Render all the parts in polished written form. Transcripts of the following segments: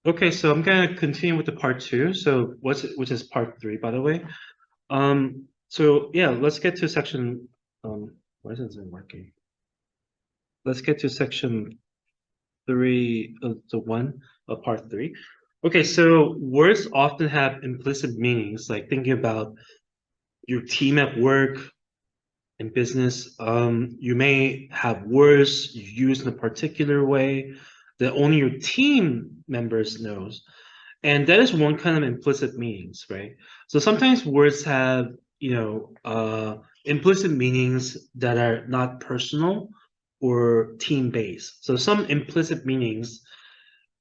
Okay, so I'm gonna continue with the part two. So which is part three, by the way. So yeah, let's get to section. Why isn't it working? Let's get to section three of the one of part three. Okay, so words often have implicit meanings, like thinking about your team at work and business. You may have words you use in a particular way that only your team members knows. And that is one kind of implicit meanings, right? So sometimes words have, implicit meanings that are not personal or team-based. So some implicit meanings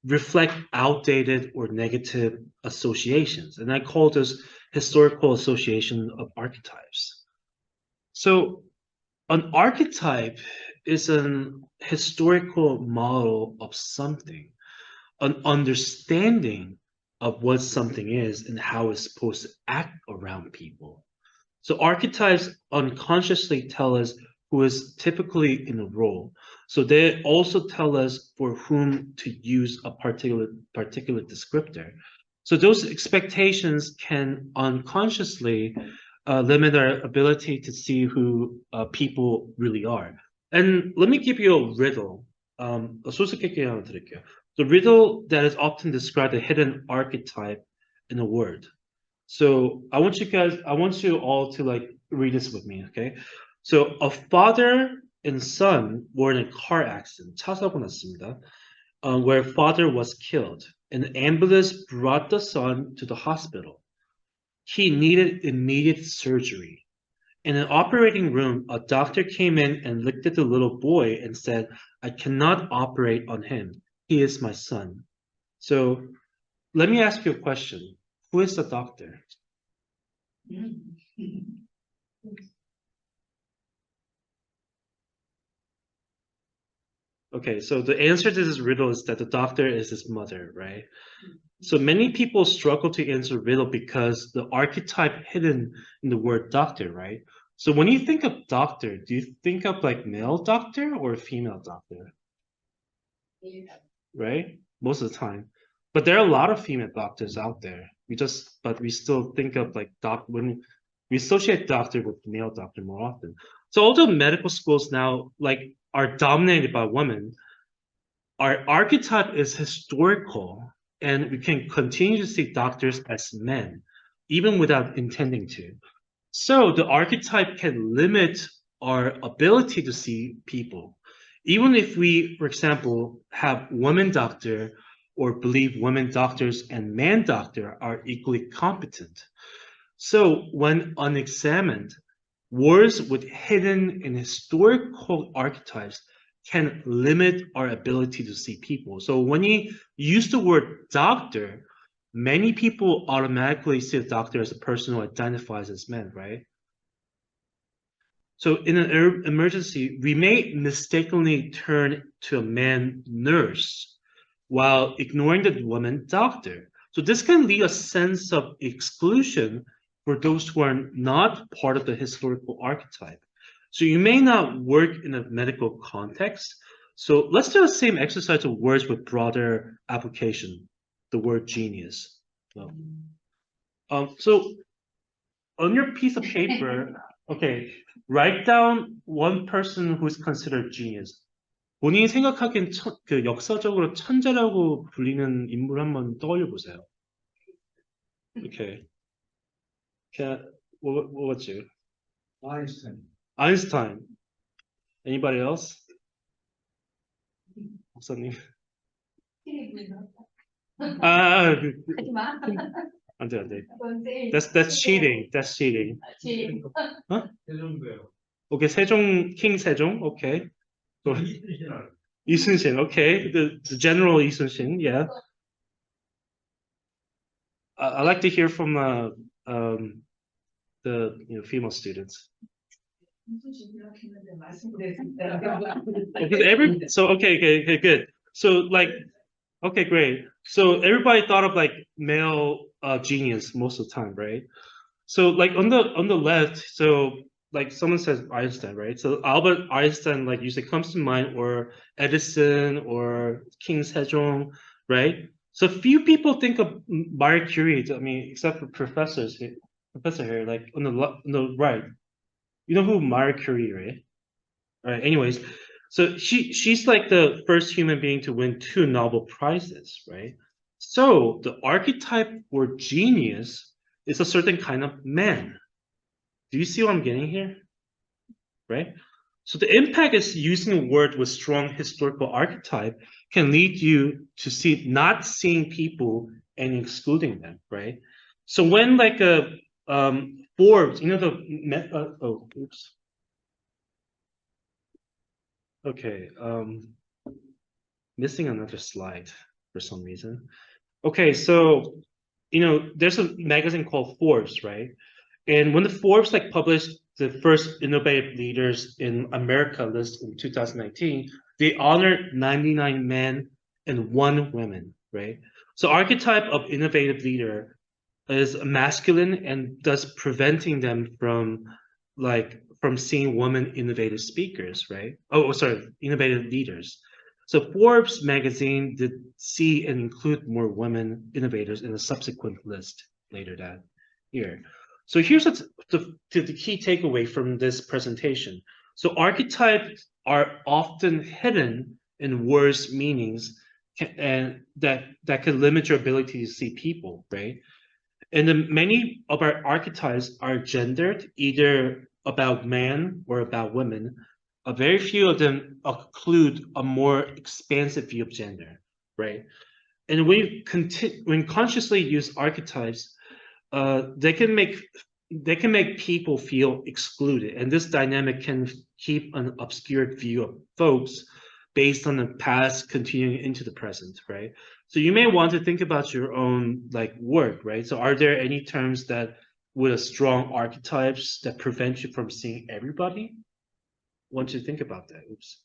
reflect outdated or negative associations. And I call this historical association of archetypes. So an archetype is an historical model of something, an understanding of what something is and how it's supposed to act around people. So archetypes unconsciously tell us who is typically in a role. So they also tell us for whom to use a particular descriptor. So those expectations can unconsciously limit our ability to see who people really are. And let me give you a riddle. 수수께끼 하나 드릴게요. The riddle that is often described a hidden archetype in a word. So I want you all to like read this with me, okay? So a father and son were in a car accident, 차 사고 났습니다, where father was killed. An ambulance brought the son to the hospital. He needed immediate surgery. In an operating room, a doctor came in and looked at the little boy and said, I cannot operate on him. He is my son. So let me ask you a question. Who is the doctor? Okay, so the answer to this riddle is that the doctor is his mother, right? So many people struggle to answer riddle because the archetype hidden in the word doctor, right? So when you think of doctor, do you think of like male doctor or female doctor? Right? Most of the time. But there are a lot of female doctors out there. But we still think of like when we associate doctor with male doctor more often. So although medical schools now like are dominated by women, our archetype is historical, and we can continue to see doctors as men, even without intending to. So the archetype can limit our ability to see people. Even if we, for example, have women doctor or believe women doctors and man doctor are equally competent. So when unexamined, words with hidden and historical archetypes can limit our ability to see people. So when you use the word doctor, many people automatically see a doctor as a person who identifies as men, right? So in an emergency, we may mistakenly turn to a man nurse while ignoring the woman doctor. So this can lead a sense of exclusion for those who are not part of the historical archetype. So you may not work in a medical context. So let's do the same exercise of words with broader application, the word genius. So on your piece of paper, okay, write down one person who's considered genius. 본인이 생각하기엔 그 역사적으로 천재라고 불리는 인물 한번 떠올려 보세요. Okay. What's you? Einstein. Anybody else? 목사님. 안 돼. That's cheating. That's cheating. Huh? Okay, King 세종. Okay. So, 이순신. Okay. The general 이순신. Yeah. I like to hear from the female students. Okay, good. So like, okay, great. So everybody thought of like male genius most of the time, right? So like on the left, so like someone says Einstein, right? So Albert Einstein like usually comes to mind, or Edison or King Sejong, right? So few people think of Marie Curie, I mean, except for professor here, like on the right. You know who Marie Curie, right? All right. Anyways, so she's like the first human being to win 2 Nobel Prizes, right? So the archetype for genius is a certain kind of man. Do you see what I'm getting here? Right? So the impact is using a word with strong historical archetype can lead you to see not seeing people and excluding them, right? So when like a Forbes, you know oops. Okay, missing another slide for some reason. Okay, so there's a magazine called Forbes, right? And when the Forbes like published the first innovative leaders in America list in 2019, they honored 99 men and 1 woman, right? So archetype of innovative leader is masculine and thus preventing them from seeing women innovative speakers, right? Oh, sorry, innovative leaders. So Forbes magazine did see and include more women innovators in a subsequent list later that year. So here's the key takeaway from this presentation. So archetypes are often hidden in words' meanings and that can limit your ability to see people, right? And then many of our archetypes are gendered, either about man or about women. A very few of them include a more expansive view of gender, right? And when consciously use archetypes, they can make people feel excluded, and this dynamic can keep an obscured view of folks based on the past continuing into the present, right? So you may want to think about your own like work, right? So are there any terms that with a strong archetypes that prevent you from seeing everybody? Want you to think about that. Oops.